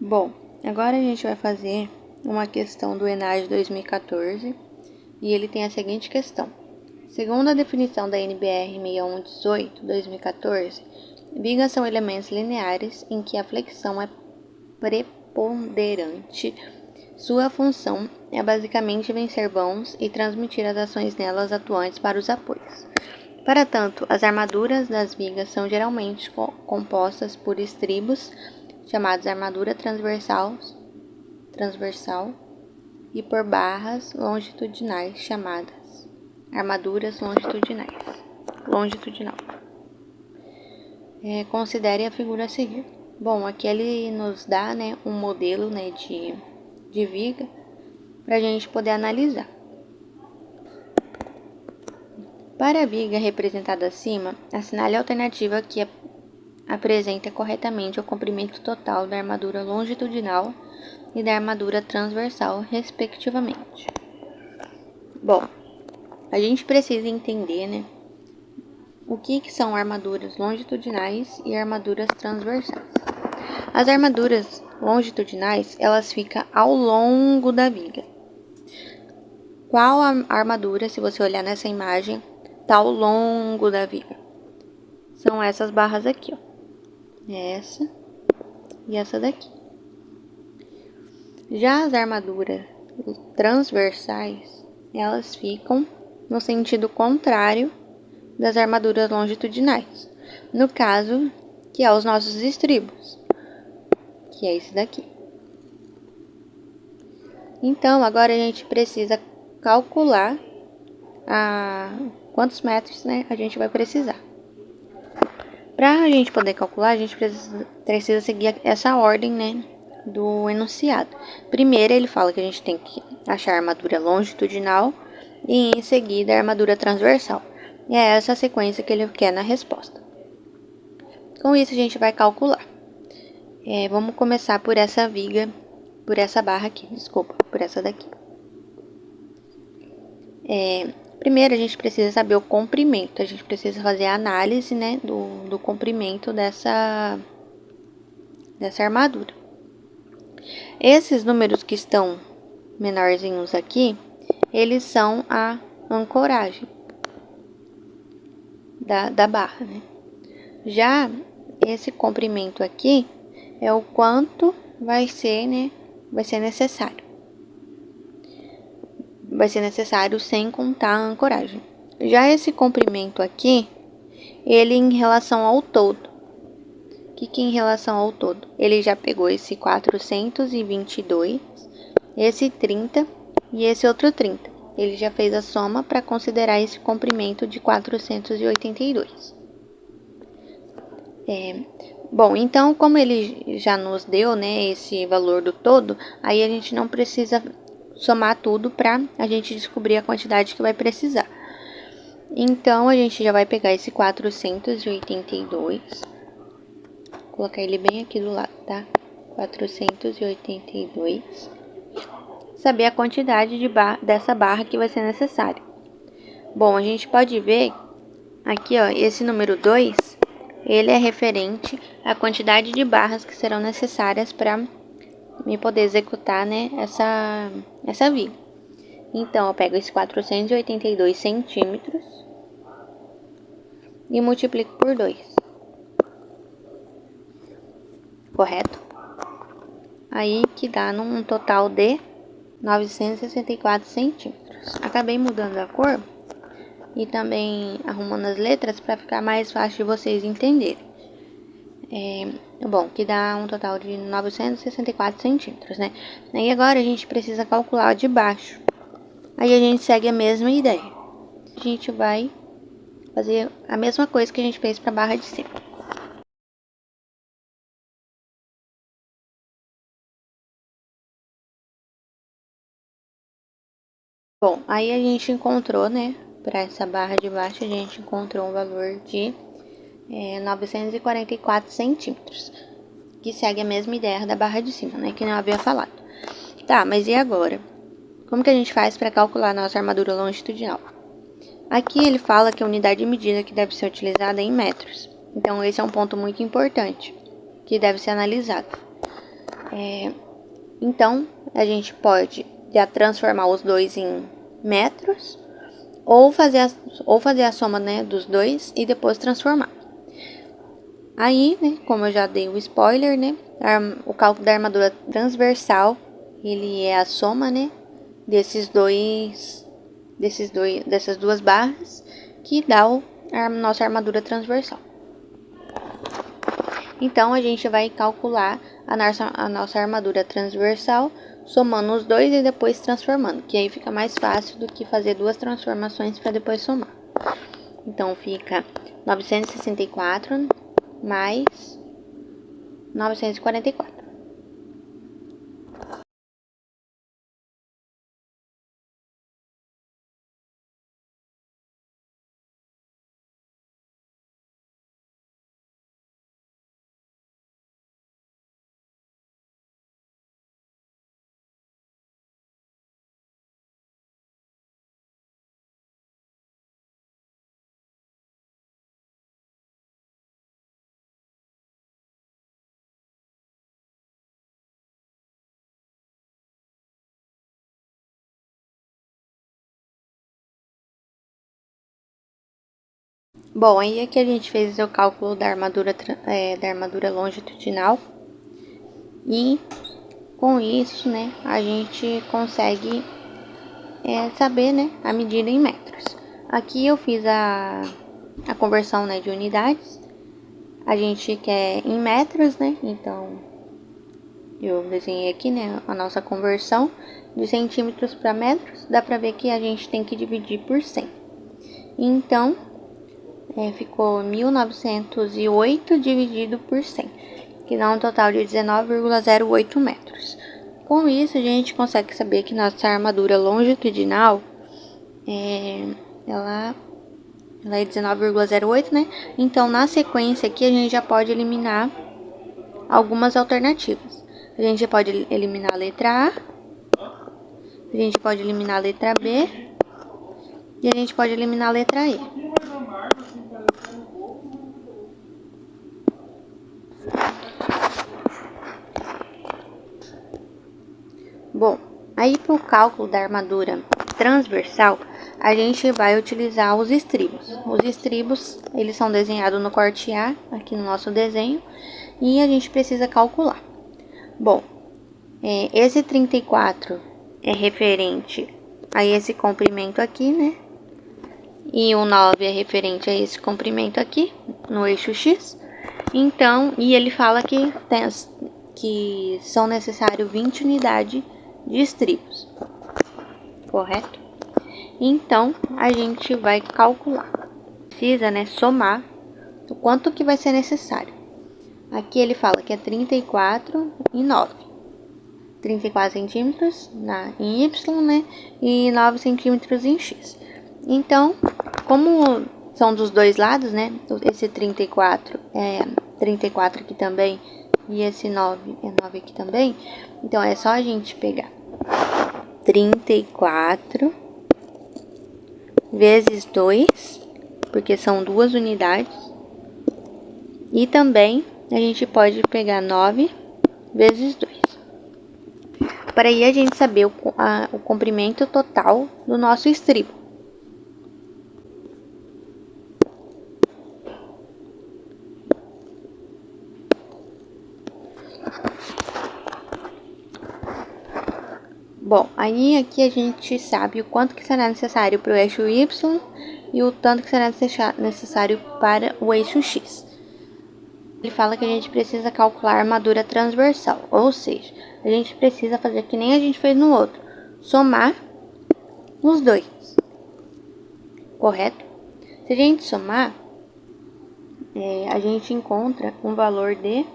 Bom, agora a gente vai fazer uma questão do ENAD 2014 e ele tem a seguinte questão. Segundo a definição da NBR 6118/2014, vigas são elementos lineares em que a flexão é preponderante. Sua função é basicamente vencer vãos e transmitir as ações nelas atuantes para os apoios. Para tanto, as armaduras das vigas são geralmente compostas por estribos, chamados armadura transversal, e por barras longitudinais, chamadas armaduras longitudinal. Considere a figura a seguir. Bom, aqui ele nos dá, um modelo, de viga para a gente poder analisar. Para a viga representada acima, assinale a alternativa que apresenta corretamente o comprimento total da armadura longitudinal e da armadura transversal, respectivamente. Bom, a gente precisa entender, o que são armaduras longitudinais e armaduras transversais. As armaduras longitudinais, elas ficam ao longo da viga. Qual a armadura, se você olhar nessa imagem, está ao longo da viga? São essas barras aqui, ó. Essa e essa daqui. Já as armaduras transversais, elas ficam no sentido contrário das armaduras longitudinais. No caso, que é os nossos estribos, que é esse daqui. Então, agora a gente precisa calcular quantos metros, a gente vai precisar. Para a gente poder calcular, a gente precisa seguir essa ordem, do enunciado. Primeiro, ele fala que a gente tem que achar a armadura longitudinal e em seguida a armadura transversal. E é essa a sequência que ele quer na resposta. Com isso, a gente vai calcular. Vamos começar por essa viga, por essa barra aqui, por essa daqui. Primeiro, a gente precisa saber o comprimento. A gente precisa fazer a análise, do comprimento dessa armadura. Esses números que estão menorzinhos aqui, eles são a ancoragem da barra, Já esse comprimento aqui é o quanto vai ser necessário. Vai ser necessário sem contar a ancoragem. Já esse comprimento aqui, ele em relação ao todo. O que em relação ao todo? Ele já pegou esse 422, esse 30 e esse outro 30. Ele já fez a soma para considerar esse comprimento de 482. Bom, então, como ele já nos deu, esse valor do todo, aí a gente não precisa somar tudo para a gente descobrir a quantidade que vai precisar. Então, a gente já vai pegar esse 482, colocar ele bem aqui do lado, tá? 482. Saber a quantidade dessa barra que vai ser necessária. Bom, a gente pode ver aqui, ó, esse número 2, ele é referente à quantidade de barras que serão necessárias para me poder executar, essa viga. Então, eu pego esses 482 centímetros e multiplico por 2. Correto? Aí que dá num total de 964 centímetros. Acabei mudando a cor e também arrumando as letras para ficar mais fácil de vocês entenderem. Bom, que dá um total de 964 centímetros, E agora a gente precisa calcular de baixo. Aí a gente segue a mesma ideia. A gente vai fazer a mesma coisa que a gente fez para a barra de cima. Bom, aí a gente encontrou, para essa barra de baixo, a gente encontrou um valor de 944 centímetros, que segue a mesma ideia da barra de cima, que não havia falado. Tá, mas e agora? Como que a gente faz para calcular a nossa armadura longitudinal? Aqui ele fala que a unidade de medida que deve ser utilizada é em metros. Então, esse é um ponto muito importante, que deve ser analisado. Então, a gente pode já transformar os dois em metros, ou fazer a soma, né, dos dois e depois transformar. Aí, né, como eu já dei o spoiler, né, o cálculo da armadura transversal, ele é a soma, né, dessas duas barras, que dá a nossa armadura transversal. Então, a gente vai calcular a nossa armadura transversal, somando os dois e depois transformando, que aí fica mais fácil do que fazer duas transformações para depois somar. Então, fica 964 mais 944. Bom, aí aqui a gente fez o cálculo da armadura longitudinal. E com isso, né, a gente consegue saber, né, a medida em metros. Aqui eu fiz a conversão, né, de unidades. A gente quer em metros, né, então eu desenhei aqui, né, a nossa conversão de centímetros para metros. Dá pra ver que a gente tem que dividir por 100. Então, ficou 1908 dividido por 100, que dá um total de 19,08 metros. Com isso, a gente consegue saber que nossa armadura longitudinal ela é 19,08, né? Então, na sequência aqui, a gente já pode eliminar algumas alternativas. A gente pode eliminar a letra A gente pode eliminar a letra B e a gente pode eliminar a letra E. Bom, aí para o cálculo da armadura transversal, a gente vai utilizar os estribos. Os estribos, eles são desenhados no corte A, aqui no nosso desenho, e a gente precisa calcular. Bom, esse 34 é referente a esse comprimento aqui, né? E o 9 é referente a esse comprimento aqui, no eixo X. Então, e ele fala que são necessários 20 unidades de estribos, correto? Então, a gente vai calcular. Precisa, né, somar o quanto que vai ser necessário. Aqui ele fala que é 34 e 9. 34 centímetros em Y, né, e 9 centímetros em X. Então, como são dos dois lados, né, esse 34 é 34 aqui também, e esse 9 é 9 aqui também, então é só a gente pegar 34 vezes 2, porque são duas unidades, e também a gente pode pegar 9 vezes 2. Para aí a gente saber o comprimento total do nosso estribo. Bom, aí aqui a gente sabe o quanto que será necessário para o eixo Y e o tanto que será necessário para o eixo X. Ele fala que a gente precisa calcular a armadura transversal, ou seja, a gente precisa fazer que nem a gente fez no outro, somar os dois, correto? Se a gente somar, a gente encontra um valor de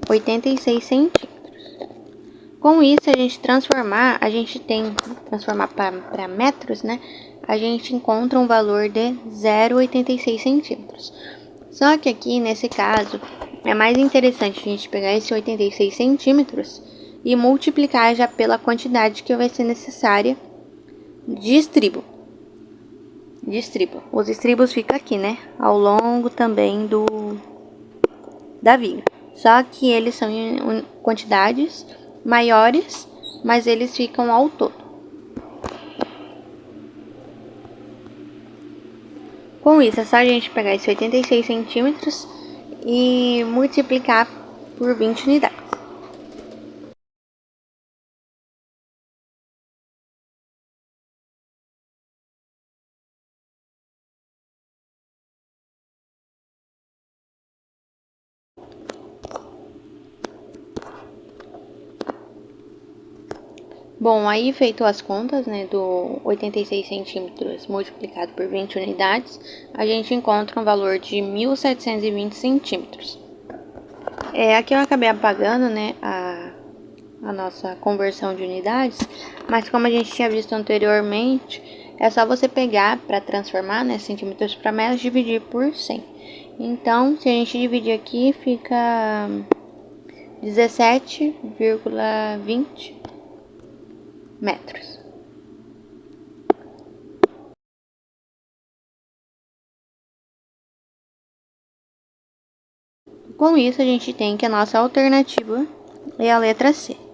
86 centímetros. Com isso, a gente transformar para metros, né? A gente encontra um valor de 0,86 centímetros. Só que aqui, nesse caso, é mais interessante a gente pegar esse 86 centímetros e multiplicar já pela quantidade que vai ser necessária de estribo. de estribo. Os estribos ficam aqui, né? Ao longo também da viga. Só que eles são em quantidades maiores, mas eles ficam ao todo. Com isso, é só a gente pegar esses 86 centímetros e multiplicar por 20 unidades. Bom, aí feito as contas, né, do 86 centímetros multiplicado por 20 unidades, a gente encontra um valor de 1.720 centímetros. Aqui eu acabei apagando, né, a nossa conversão de unidades, mas como a gente tinha visto anteriormente, é só você pegar para transformar, né, centímetros para metros, dividir por 100. Então, se a gente dividir aqui, fica 17,20 metros. Com isso, a gente tem que a nossa alternativa é a letra C.